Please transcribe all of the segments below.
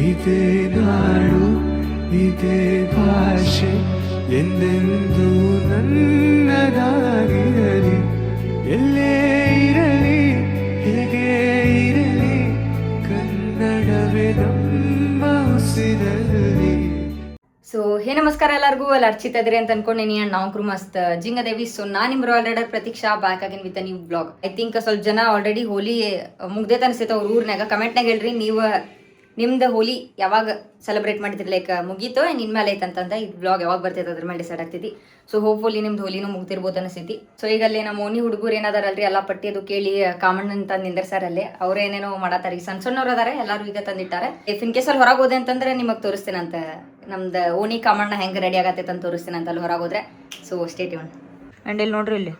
ಇದೇ ನಾಡು ಇದೇ ಭಾಷೆ ಎಂದೆಂದೂ ನನ್ನದಾಗಿರಲಿ. ಎಲ್ಲೇ ಇರಲಿ ಹೇಗೆ ಇರಲಿ ಕನ್ನಡವೇ ನಮ್ಮ ಉಸಿರಲ್ಲಿ. ಸೊ ಹೇ ನಮಸ್ಕಾರ ಎಲ್ಲರಿಗೂ. ಅಲ್ಲಿ ಅರ್ಚಿತ ಇದ್ರಿ ಅಂತ ಅನ್ಕೊಂಡೇನಿ. ಅಂಡ್ ನಾವು ಕ್ರೂ ಮಸ್ತ್ ಜಿಂಗದೇವಿ. ಸೊ ನಾನು ನಿಮ್ಮ ರಾಯಲ್ ರೈಡರ್ ಪ್ರತೀಕ್ಷಾ ಬ್ಯಾಕ್ ಆಗಿನ್ with new blog. I think ಸ್ವಲ್ಪ ಜನ ಆಲ್ರೆಡಿ ಹೋಲಿ ಮುಗ್ದೈತೆ ಅನ್ಸೈತೆ ಅವ್ರ ಊರ್ನಾಗ. ಕಮೆಂಟ್ನಾಗ ಹೇಳ್ರಿ ನೀವು ನಿಮ್ದು ಹೋಲಿ ಯಾವಾಗ ಸೆಲೆಬ್ರೇಟ್ ಮಾಡಿದ್ರಿ, ಲೈಕ್ ಮುಗೀತು ಆ್ಯಂಡ್ ಇನ್ಮೇಲೆ ಐತೆ ಅಂತಂದ ಈ ಬ್ಲಾಗ್ ಯಾವಾಗ ಬರ್ತೈತೆ ಅದ್ರ ಮೇಲೆ ಡಿಸೈಡ್ ಆಗ್ತೈತಿ. ಸೊ ಹೋಪ್ಫುಲಿ ನಿಮ್ದು ಹೋಲಿನೂ ಮುಗ್ದಿರ್ಬೋದು ಅನಿಸ್ತೈತಿ. ಸೊ ಈಗ ಅಲ್ಲಿ ನಮ್ಮ ಓಣಿ ಹುಡುಗರು ಏನಾದಾರಲ್ರಿ ಎಲ್ಲ ಪಟ್ಟಿ ಅದು ಕೇಳಿ ಕಾಮಣ್ಣ ಅಂತ ನಿಂದರ್ಸಾರ ಅಲ್ಲೇ. ಅವ್ರೇನೇನೋ ಮಾಡತ್ತಾರ. ಈಗ ಸಣ್ಣ ಸಣ್ಣವ್ರು ಅದಾರೆ, ಎಲ್ಲರೂ ಈಗ ತಂದಿಟ್ಟಾರೆ. ಇಫ್ ಇನ್ ಕೇಸ್ ಅಲ್ಲಿ ಹೊರಗೆ ಹೋದೆ ಅಂತಂದ್ರೆ ನಿಮಗೆ ತೋರಿಸ್ತೇನಂತ ನಮ್ದು ಓಣಿ ಕಾಮಣ್ಣ ಹೆಂಗೆ ರೆಡಿ ಆಗತ್ತೈತೆ ಅಂತ ತೋರಿಸ್ತೇನೆ ಅಂತ ಅಲ್ಲಿ ಹೊರಗೆ ಹೋದ್ರೆ. So stay tune. ಆ್ಯಂಡ್ ಇಲ್ಲಿ ನೋಡ್ರಿ, ಇಲ್ಲಿ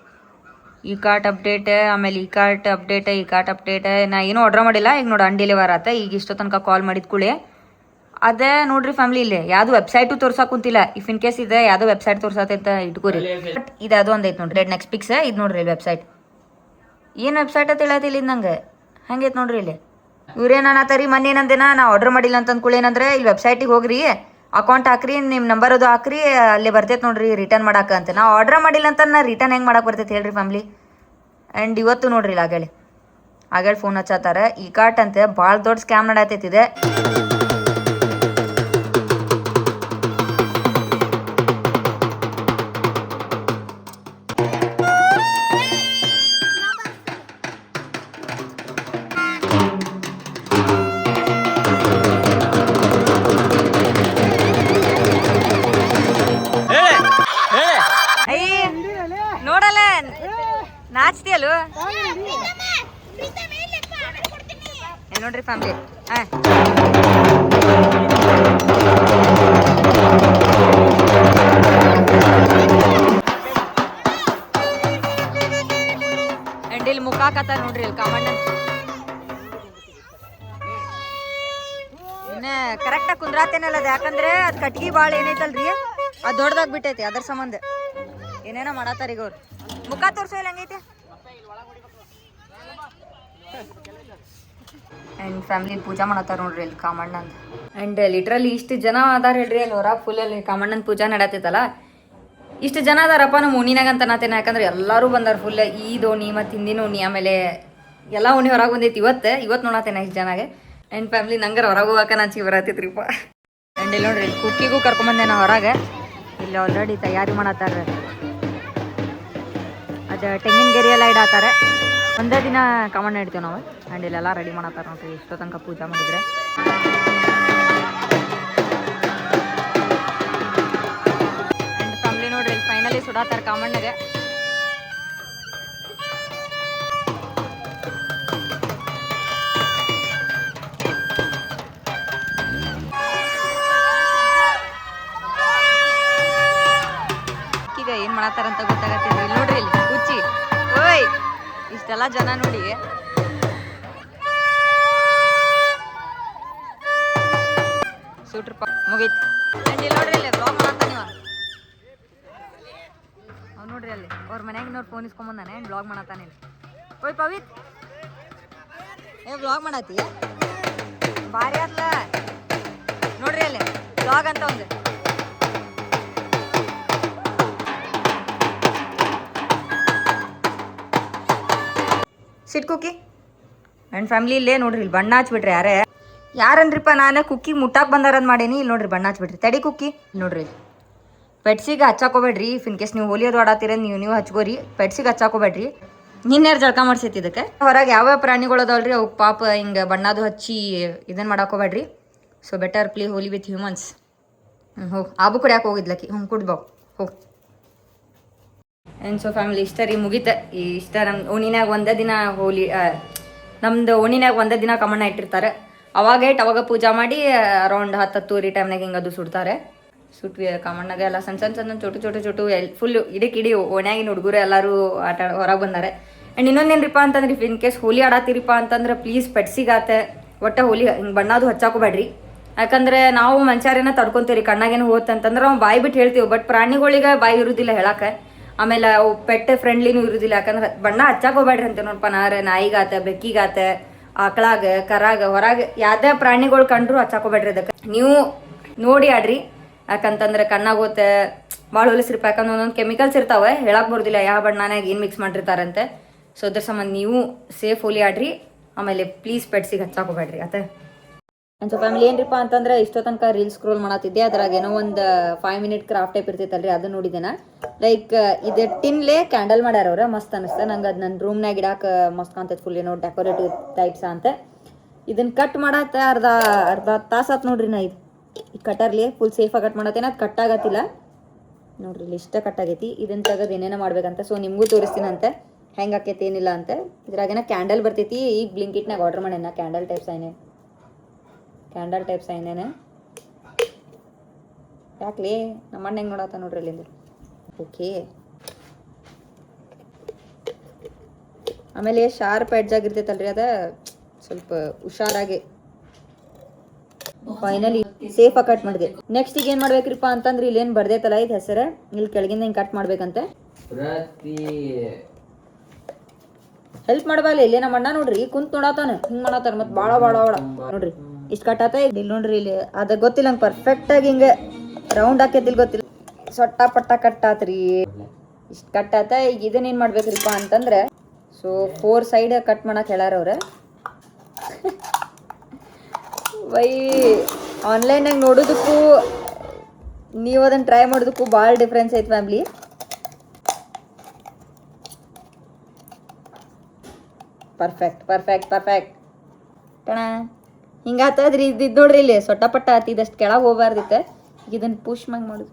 ಈ ಕಾರ್ಟ್ ಅಪ್ಡೇಟ್, ಆಮೇಲೆ ಈ ಕಾರ್ಟ್ ಅಪ್ಡೇಟ್. ನಾ ಏನೂ ಆರ್ಡ್ರ್ ಮಾಡಿಲ್ಲ. ಈಗ ನೋಡಿ ಅನ್ಡೆಲಿವರ್ ಆತ. ಈಗ ಇಷ್ಟೋ ತನಕ ಕಾಲ್ ಮಾಡಿದ ಕೂಡಲೇ ಅದೇ ನೋಡ್ರಿ ಫ್ಯಾಮಿಲಿ. ಇಲ್ಲಿ ಯಾವುದು ವೆಬ್ಸೈಟು ತೋರ್ಸಕ್ ಕುಂತಿಲ್ಲ. ಇಫ್ ಇನ್ ಕೇಸ್ ಇದೆ ಯಾವುದೋ ವೆಬ್ಸೈಟ್ ತೋರ್ಸತ್ತೆ ಅಂತ ಇಟ್ಕೋರಿ. ಬಟ್ ಇದು ಅದು ಒಂದೈತೆ ನೋಡ್ರಿ, ನೆಕ್ಸ್ಟ್ ಪಿಕ್ಸ್ ಇದು ನೋಡ್ರಿ ವೆಬ್ಸೈಟ್. ಏನು ವೆಬ್ಸೈಟ್ ಅಂತ ಹೇಳತ್ತಿಲ್ಲ ಇದು ನಂಗೆ. ಹಂಗೈತೆ ನೋಡ್ರಿ ಇಲ್ಲಿ. ಇವ್ರೇನು ಅನ್ನತ್ತಾರಿ ಮೊನ್ನೆ ಏನಂದೇನ ನಾ ಆರ್ಡ್ರ್ ಮಾಡಿಲ್ಲ ಅಂತ ಅಂದ್ಕೊಳ್ಳಿ. ಏನಂದ್ರೆ ಇಲ್ಲಿ ವೆಬ್ಸೈಟಿಗೆ ಹೋಗ್ರಿ, ಅಕೌಂಟ್ ಹಾಕ್ರಿ, ನಿಮ್ಮ ನಂಬರ್ ಅದು ಹಾಕ್ರಿ, ಅಲ್ಲಿ ಬರ್ತೈತೆ ನೋಡ್ರಿ ರಿಟರ್ನ್ ಮಾಡಕ್ಕೆ ಅಂತ. ನಾವು ಆರ್ಡ್ರ್ ಮಾಡಿಲ್ಲ ಅಂತ ನಾ ರಿಟರ್ನ್ ಹೆಂಗೆ ಮಾಡಕ್ಕೆ ಬರ್ತೈತೆ ಹೇಳ್ರಿ ಫ್ಯಾಮ್ಲಿ. ಆ್ಯಂಡ್ ಇವತ್ತು ನೋಡ್ರಿ ಆಗೇಳಿ ಫೋನ್ ಹಚ್ಚತ್ತಾರ. ಈ ಕಾರ್ಟ್ ಅಂತ ಭಾಳ ದೊಡ್ಡ ಸ್ಕ್ಯಾಮ್ ನಡತೈತಿದೆ. ನೋಡಲ್ಲ ನಾಚ್ತಿಯಲ್ಲ ನೋಡ್ರಿ ಫ್ಯಾಮಿಲಿ. ಅಂಡ್ ಇಲ್ಲಿ ಮುಖ ಹಾಕತ್ತಾರ ನೋಡ್ರಿ ಇಲ್ಲಿ ಕಾಮಣ್ಣ. ಇನ್ನ ಕರೆಕ್ಟಾಗಿ ಕುಂದ್ರಾತೇನಲ್ಲ ಅದು, ಯಾಕಂದ್ರೆ ಅದು ಕಟ್ಗಿ ಭಾಳ ಏನೈತಲ್ರಿ ಅದು ದೊಡ್ಡದಾಗಿ ಬಿಟ್ಟೈತಿ. ಅದ್ರ ಸಂಬಂಧ ಏನೇನೋ ಮಾಡತ್ತಾರ ಈಗ ಅವ್ರು. ಮುಖ ತೋರ್ಸೋ ಇಲ್ಲ ಹಂಗೈತಿ. ಆ್ಯಂಡ್ ಫ್ಯಾಮಿಲಿ ಪೂಜಾ ಮಾಡತ್ತಾರ ನೋಡ್ರಿ ಇಲ್ಲಿ ಕಾಮಣ್ಣ ಅಂತ. ಆ್ಯಂಡ್ ಲಿಟ್ರಲಿ ಇಷ್ಟು ಜನ ಅದಾರ ಹೇಳ್ರಿ ಅಲ್ಲಿ ಹೊರಗೆ. ಫುಲ್ ಅಲ್ಲಿ ಕಾಮಣ್ಣನ ಪೂಜಾ ನಡತೈತಲ್ಲ, ಇಷ್ಟು ಜನ ಅದಾರಪ್ಪ ನಮ್ಮ ಓಣಿನಾಗ ಅಂತ ನಾತೇನೆ. ಯಾಕಂದ್ರೆ ಎಲ್ಲರೂ ಬಂದಾರ ಫುಲ್. ಈದ್ ಓಣಿ ಮತ್ತು ಹಿಂದಿನ ಓಣಿ ಆಮೇಲೆ ಎಲ್ಲ ಓಣಿ ಹೊರಗೆ ಬಂದೈತಿ ಇವತ್ತು ನೋಡತ್ತೇನೆ ಇಷ್ಟು ಜನಾಗೆ. ಆ್ಯಂಡ್ ಫ್ಯಾಮಿಲಿ ನಂಗಾರ ಹೊರಗೆ ಹೋಗಕ್ಕೆ ನಾಚಿ ಬರತ್ತೈತ್ರಿಪ್ಪ. ಆ್ಯಂಡ್ ಇಲ್ಲಿ ನೋಡ್ರಿ ಇಲ್ಲಿ ಕುಕ್ಕಿಗೂ ಕರ್ಕೊಂಬಂದೆ ನಾ ಹೊರಗೆ. ಇಲ್ಲಿ ಆಲ್ರೆಡಿ ತಯಾರಿ ಮಾಡತ್ತಾರ. ಅದು ತೆಂಗಿನ ಗೆರೆ ಎಲ್ಲ ಇಡಾತಾರೆ. ಒಂದೇ ದಿನ ಕಾಮಣ್ಣ ಇಡ್ತೀವಿ ನಾವು. ಆ್ಯಂಡ್ ಇಲ್ಲೆಲ್ಲ ರೆಡಿ ಮಾಡತ್ತಾರ ನೋಡ್ರಿ ಇಷ್ಟೋ ತನಕ ಪೂಜಾ ಮಾಡಿದ್ರೆ. ಆ್ಯಂಡ್ ಫ್ಯಾಮಿಲಿ ನೋಡ್ರಿ ಇಲ್ಲಿ ಫೈನಲಿ ಸುಡಾತಾರ ಕಾಮಣ್ಣಗೆ. ಈಗ ಏನು ಮಾಡತ್ತಾರಂತ ಗೊತ್ತಾಗತ್ತಿಲ್ಲ. ಇಲ್ಲಿ ನೋಡ್ರಿ ಇಲ್ಲಿ ಕುಚ್ಚಿ ಓಯ್ ಇಷ್ಟೆಲ್ಲ ಜನ ನೋಡಿ. ಸೂಟ್ರಪ್ಪ ಮುಗೀತು. ಆ್ಯಂಡ್ ಇಲ್ಲಿ ನೋಡ್ರಿ ಇಲ್ಲಿ ಬ್ಲಾಗ್ ಮಾಡತ್ತಾನ ಅವ್ನು ನೋಡ್ರಿ ಅಲ್ಲಿ ಅವ್ರ ಮನ್ಯಾಗಿನವ್ರು ಫೋನ್ ಇಸ್ಕೊಂಬಂದಾನೆ. ಆ್ಯಂಡ್ ಬ್ಲಾಗ್ ಮಾಡತ್ತಾನೆ ಇಲ್ಲಿ. ಓಯ್ ಪವಿತ್ ಬ್ಲಾಗ್ ಮಾಡತ್ತಿ ಭಾರಿ ಅಲ್ಲ ನೋಡ್ರಿ ಅಲ್ಲಿ ಬ್ಲಾಗ್ ಅಂತ ಒಂದು. ಸಿಟ್ ಕುಕ್ಕಿ. ಆ್ಯಂಡ್ ಫ್ಯಾಮಿಲಿ ಇಲ್ಲೇ ನೋಡ್ರಿ ಇಲ್ಲಿ ಬಣ್ಣ ಹಚ್ಬಿಟ್ರಿ. ಯಾರನ್ರಿಪ್ಪ ನಾನು ಕುಕ್ಕಿ ಮುಟ್ಟಾಕ್ ಬಂದಾರಂದ್ ಮಾಡೀನಿ. ಇಲ್ಲಿ ನೋಡ್ರಿ ಬಣ್ಣ ಹಚ್ಬಿಟ್ರಿ. ತಡಿ ಕುಕ್ಕಿ ನೋಡ್ರಿ ಪೆಟ್ಸಿಗೆ ಹಚ್ಚಾಕೋಬೇಡ್ರಿ. ಇಫ್ ಇನ್ ಕೇಸ್ ನೀವು ಹೋಲಿ ಅದು ಆಡಾತೀರ ನೀವು ಹಚ್ಕೋರಿ. ಪೆಟ್ಸಿಗೆ ಹಚ್ಚಾಕೋಬೇಡ್ರಿ. ನಿನ್ನೆರು ಜಳಕ ಮಾಡ್ಸೈತಿ ಇದಕ್ಕೆ. ಹೊರಗೆ ಯಾವ್ಯಾವ ಪ್ರಾಣಿಗಳು ಅದಾವಲ್ರಿ ಅವು ಪಾಪ ಹಿಂಗೆ ಬಣ್ಣದು ಹಚ್ಚಿ ಇದನ್ನು ಮಾಡಾಕೋಬೇಡ್ರಿ. So better play Holi with humans. ಹೋಗಿ ಆಬು ಕುಡಿಯಾಕೆ ಹೋಗಿದ್ಲಕ್ಕಿ. ಕುಡ್ಬಾವು ಹೋಗಿ. ಆ್ಯಂಡ್ ಸೊ ಫ್ಯಾಮಿಲಿ ಇಷ್ಟ ರೀ ಮುಗೀತ. ಇಷ್ಟ ನಮ್ಮ ಓಣಿನಾಗ ಒಂದೇ ದಿನ ಹೋಲಿ, ನಮ್ದು ಓಣಿನಾಗ ಒಂದೇ ದಿನ ಕಾಮಣ್ಣ ಇಟ್ಟಿರ್ತಾರೆ. ಅವಾಗ ಪೂಜಾ ಮಾಡಿ ಅರೌಂಡ್ 10-10 ಟೈಮ್ನಾಗ ಹಿಂಗೆ ಅದು ಸುಡ್ತಾರೆ. ಸುಟ್ವಿ ಕಾಮಣ್ಣಗ ಎಲ್ಲ ಸಣ್ಣ ಚೋಟು ಫುಲ್ ಇಡೀ ಓಣ್ಯಾಗಿನ ಹುಡುಗರು ಎಲ್ಲರೂ ಆಟ ಹೊರಗೆ ಬಂದಾರೆ. ಆ್ಯಂಡ್ ಇನ್ನೊಂದೇನ್ರಿಪ್ಪ ಅಂತಂದ್ರೆ ಇನ್ ಕೇಸ್ ಹೋಲಿ ಆಡಾತಿರಿಪ್ಪ ಅಂತಂದ್ರೆ ಪ್ಲೀಸ್ ಪೆಟ್ಸಿಗಾತೆ ಒಟ್ಟೆ ಹೋಲಿ ಹಿಂಗೆ ಬಣ್ಣದು ಹಚ್ಚಾಕೋಬೇಡ್ರಿ. ಯಾಕಂದ್ರೆ ನಾವು ಮನುಷ್ಯರೇನ ತಡ್ಕೊಂತೀವಿ ಕಣ್ಣಾಗೇನು ಹೋತಂತಂದ್ರೆ ನಾವು ಬಾಯಿ ಬಿಟ್ಟು ಹೇಳ್ತೀವಿ. ಬಟ್ ಪ್ರಾಣಿಗಳಿಗೆ ಬಾಯಿ ಇರುವುದಿಲ್ಲ ಹೇಳಕ್ಕೆ. ಆಮೇಲೆ ಅವು ಪೆಟ್ ಫ್ರೆಂಡ್ಲಿನೂ ಇರುವುದಿಲ್ಲ. ಯಾಕಂದ್ರೆ ಬಣ್ಣ ಹಚ್ಚಾಕೋಬೇಡ್ರಿ ಅಂತ ನೋಡಪ್ಪ. ನಾಯಿಗಾತ ಬೆಕ್ಕಿಗಾತ ಆಕಳಾಗ ಕರಾಗ ಹೊರಗ ಯಾವ್ದೇ ಪ್ರಾಣಿಗಳು ಕಂಡ್ರು ಹಚ್ಚಾಕೋಬೇಡ್ರಿ ಅದಕ್ಕೆ ನೀವು ನೋಡಿ ಆಡ್ರಿ. ಯಾಕಂತಂದ್ರೆ ಕಣ್ಣಾಗೋತ ಭಾಳ ಹೊಲಸ್ರಿಪ, ಯಾಕಂದ್ರೆ ಒಂದೊಂದು ಕೆಮಿಕಲ್ಸ್ ಇರ್ತಾವೆ, ಹೇಳಕ್ ಬರೋದಿಲ್ಲ ಯಾವ ಬಣ್ಣನಾಗ ಏನು ಮಿಕ್ಸ್ ಮಾಡಿರ್ತಾರಂತೆ. ಸೊ ಅದ್ರ ಸಂಬಂಧ ನೀವು ಸೇಫ್ ಹೋಲಿ ಆಡ್ರಿ. ಆಮೇಲೆ ಪ್ಲೀಸ್ ಪೆಟ್ಸಿಗೆ ಹಚ್ಚಾಕೋಬೇಡ್ರಿ ಆತ. ಸೊ ಫ್ಯಾಮಿಲಿ ಏನ್ರಿಪ್ಪ ಅಂತಂದ್ರೆ ಇಷ್ಟೋ ತನಕ ರೀಲ್ಸ್ ಸ್ಕ್ರೋಲ್ ಮಾಡತ್ತಿದ್ದೆ, ಅದ್ರಾಗ ಏನೋ ಒಂದು 5 ಮಿನಿಟ್ ಕ್ರಾಫ್ಟ್ ಟೈಪ್ ಇರ್ತೈತಲ್ರಿ, ಅದು ನೋಡಿದ್ದೇನ. ಲೈಕ್ ಇದು ಟಿನ್ಲೆ ಕ್ಯಾಂಡಲ್ ಮಾಡ್ಯಾರ ಅವ್ರ, ಮಸ್ತ್ ಅನಿಸ್ತ ನಂಗೆ. ಅದು ನನ್ನ ರೂಮ್ನಾಗ ಇಡಾಕ ಮಸ್ತ್ ಕಾಣ್ತೈತೆ, ಫುಲ್ ಏನೋ ಡೆಕೋರೇಟಿವ್ ಟೈಪ್ಸ್ ಅಂತ. ಇದನ್ನ ಕಟ್ ಮಾಡತ್ತ ಅರ್ಧ ತಾಸು ಆತು ನೋಡ್ರಿ. ನಾ ಇದು ಕಟ್ಟರ್ಲಿ ಫುಲ್ ಸೇಫಾಗಿ ಕಟ್ ಮಾಡತ್ತೇನ, ಅದು ಕಟ್ ಆಗತ್ತಿಲ್ಲ ನೋಡ್ರಿ, ಇಲ್ಲಿ ಇಷ್ಟ ಕಟ್ ಆಗೈತಿ. ಇದನ್ನ ತೆಗೆದು ಏನೇನೋ ಮಾಡ್ಬೇಕಂತ. ಸೊ ನಿಮಗೂ ತೋರಿಸ್ತೀನಂತೆ ಹೆಂಗೆ ಆಕೈತಿ ಏನಿಲ್ಲ ಅಂತ. ಇದ್ರಾಗೇನ ಕ್ಯಾಂಡಲ್ ಬರ್ತೈತಿ. ಈಗ ಬ್ಲಿಂಕಿಟ್ನಾಗ ಆರ್ಡರ್ ಮಾಡ್ಯಾನ ಕ್ಯಾಂಡಲ್ ಟೈಪ್ಸ್ ಏನೇನೆ. ಯಾಕ್ಲಿ ನಮ್ಮ ಅಣ್ಣ ಹೆಂಗೆ ನೋಡತ್ತ ನೋಡ್ರಿ ಅಲ್ಲಿಂದ. ಓಕೆ, ಆಮೇಲೆ ಶಾರ್ಪ್ ಎಡ್ಜ್ ಆಗಿರ್ತೈತಲ್ರಿ, ಅದ ಸ್ವಲ್ಪ ಹುಷಾರಾಗಿ ಫೈನಲಿ ಸೇಫ್ ಆಗಿ ಕಟ್ ಮಾಡಿದೆ. ನೆಕ್ಸ್ಟ್ ಈಗ ಏನ್ ಮಾಡ್ಬೇಕ್ರಿಪ್ಪ ಅಂತಂದ್ರೆ ಇಲ್ಲಿ ಏನ್ ಬರ್ದೈತಲ್ಲ ಇದು ಹೆಸರು, ಇಲ್ಲಿ ಕೆಳಗಿಂದ ಹಿಂಗೆ ಕಟ್ ಮಾಡ್ಬೇಕಂತೆ. ಹೆಲ್ಪ್ ಮಾಡಬಲ್ಲ ಇಲ್ಲೇ ನಮ್ಮ ಅಣ್ಣ ನೋಡ್ರಿ ಕುಂತ್ ನೋಡತಾನ, ಹಿಂಗ್ ಮಾಡತಾನ ಮತ್ ಬಾಳ ನೋಡ್ರಿ ಇಷ್ಟ ಕಟ್ಟಾತ. ಇಲ್ಲಿ ನೋಡ್ರಿ ಇಲ್ಲಿ ಅದ ಗೊತ್ತಿಲ್ಲ ನಂಗೆ ಪರ್ಫೆಕ್ಟ್ ಆಗಿ ಹಿಂಗ ರೌಂಡ್ ಹಾಕೈತಿಲ್ ಗೊತ್ತಿಲ್ಲ, ಸೊಟ್ಟ ಪಟ್ಟ ಕಟ್ಟಾತ್ರಿ, ಇಷ್ಟ ಕಟ್ಟಾತ. ಈಗ ಇದನ್ನ ಏನ್ ಮಾಡ್ಬೇಕ್ರಿಪ್ಪ ಅಂತಂದ್ರೆ, ಸೊ 4 ಸೈಡ್ ಕಟ್ ಮಾಡಕ್ ಹೇಳಾರ ಅವ್ರ. ವೈ ಆನ್ಲೈನಾಗ ನೋಡೋದಕ್ಕೂ ನೀವು ಅದನ್ನ ಟ್ರೈ ಮಾಡೋದಕ್ಕೂ ಭಾಳ ಡಿಫ್ರೆನ್ಸ್ ಐತೆ ಫ್ಯಾಮ್ಲಿ. ಪರ್ಫೆಕ್ಟ್ ಕಣ ಹಿಂಗಾತದ್ರಿ. ಇದ್ದಿದ್ದು ನೋಡ್ರಿ ಇಲ್ಲಿ ಸೊಟ್ಟ ಪಟ್ಟ ಆತಿದಷ್ಟು ಕೆಳಗೆ ಹೋಗ್ಬಾರ್ದಿತ್ತೆ. ಈಗ ಇದನ್ನು ಪುಷ್ ಮ್ಯಾಗ ಮಾಡೋದು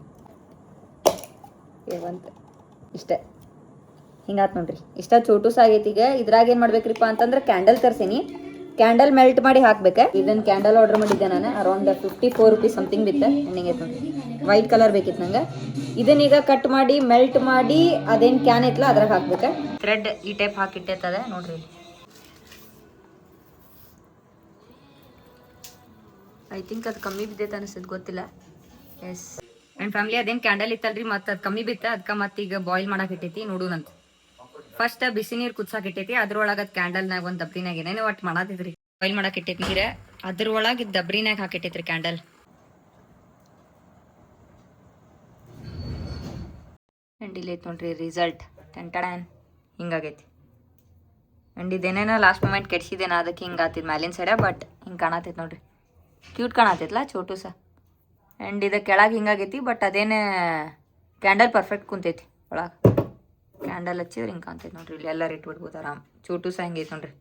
ಏವಂತ ಇಷ್ಟ ಹಿಂಗಾತ್ ನೋಡ್ರಿ. ಇಷ್ಟ ಚೋಟುಸ್ ಆಗೈತಿ. ಈಗ ಇದ್ರಾಗ ಏನು ಮಾಡ್ಬೇಕ್ರಿಪ್ಪ ಅಂತಂದ್ರೆ ಕ್ಯಾಂಡಲ್ ತರ್ಸೀನಿ, ಕ್ಯಾಂಡಲ್ ಮೆಲ್ಟ್ ಮಾಡಿ ಹಾಕ್ಬೇಕು. ಇದನ್ನು ಕ್ಯಾಂಡಲ್ ಆರ್ಡರ್ ಮಾಡಿದ್ದೆ ನಾನು, ಅರೌಂಡ್ 54 ರೂಪೀಸ್ ಸಮಥಿಂಗ್ ಬಿತ್ತು. ಹೆಂಗೆ ಐತೆ ನೋಡ್ರಿ, ವೈಟ್ ಕಲರ್ ಬೇಕಿತ್ತು ನಂಗೆ. ಇದನ್ನೀಗ ಕಟ್ ಮಾಡಿ ಮೆಲ್ಟ್ ಮಾಡಿ ಅದೇನು ಕ್ಯಾನ್ ಐತಲ್ಲ ಅದ್ರಾಗ ಹಾಕ್ಬೇಕು. ಥ್ರೆಡ್ ಈ ಟೈಪ್ ಹಾಕಿಟ್ಟೈತದ ನೋಡ್ರಿ. ಐ ಥಿಂಕ್ ಅದು ಕಮ್ಮಿ ಬಿದ್ದೈತೆ ಅನಿಸ್ತದೆ, ಗೊತ್ತಿಲ್ಲ. ಎಸ್ ಆ್ಯಂಡ್ ಫ್ಯಾಮಿಲಿ ಅದೇನು ಕ್ಯಾಂಡಲ್ ಇತ್ತಲ್ರಿ, ಮತ್ತು ಅದು ಕಮ್ಮಿ ಬಿತ್ತು. ಅದಕ್ಕೆ ಮತ್ತೆ ಈಗ ಬಾಯ್ಲ್ ಮಾಡಕ್ಕೆ ಇಟ್ಟೈತಿ ನೋಡೋಣಂತ. ಫಸ್ಟ್ ಬಿಸಿ ನೀರು ಕುದ್ಸಾಕ್ ಇಟ್ಟೈತಿ, ಅದ್ರೊಳಗೆ ಅದು ಕ್ಯಾಂಡಲ್ನಾಗ ಒಂದು ದಬ್ರಿನಾಗ ಏನೇನೋ ಒಟ್ಟು ಮಾಡತ್ತಿದ್ರಿ. ಬಾಯ್ಲ್ ಮಾಡಕ್ಕೆ ಇಟ್ಟೈತಿ ನೀರು, ಅದ್ರೊಳಗೆ ದಬ್ರಿನಾಗ ಹಾಕಿಟ್ಟೈತ್ರಿ ಕ್ಯಾಂಡಲ್. ಆ್ಯಂಡ್ ಇಲ್ಲಿ ಐತೆ ನೋಡ್ರಿ ರಿಸಲ್ಟ್, ಟೆಂಟಡಾನ್ ಹಿಂಗಾಗೈತಿ. ಆ್ಯಂಡ್ ಇದೇನೇನೋ ಲಾಸ್ಟ್ ಮೂಮೆಂಟ್ ಕೆಡ್ಸಿದ್ದೇನೆ, ಅದಕ್ಕೆ ಹಿಂಗೆ ಆತಿದ್ ಮ್ಯಾಲಿನ ಸೈಡ, ಬಟ್ ಹಿಂಗೆ ಕಾಣತೈತೆ ನೋಡ್ರಿ, ಕ್ಯೂಟ್ ಕಾಣತೈತಲ್ಲ ಚೋಟುಸ. ಆ್ಯಂಡ್ ಇದು ಕೆಳಗೆ ಹಿಂಗಾಗೈತಿ, ಬಟ್ ಅದೇನು ಕ್ಯಾಂಡಲ್ ಪರ್ಫೆಕ್ಟ್ ಕುಂತೈತಿ ಒಳಗೆ. ಕ್ಯಾಂಡಲ್ ಹಚ್ಚಿದ್ರೆ ಹಿಂಗೆ ಕಾಣ್ತೈತೆ ನೋಡ್ರಿ. ಇಲ್ಲಿ ಎಲ್ಲರೂ ಇಟ್ಬಿಡ್ಬೋದು ಆರಾಮ್. ಚೋಟುಸ ಹಿಂಗೈತೆ ನೋಡ್ರಿ.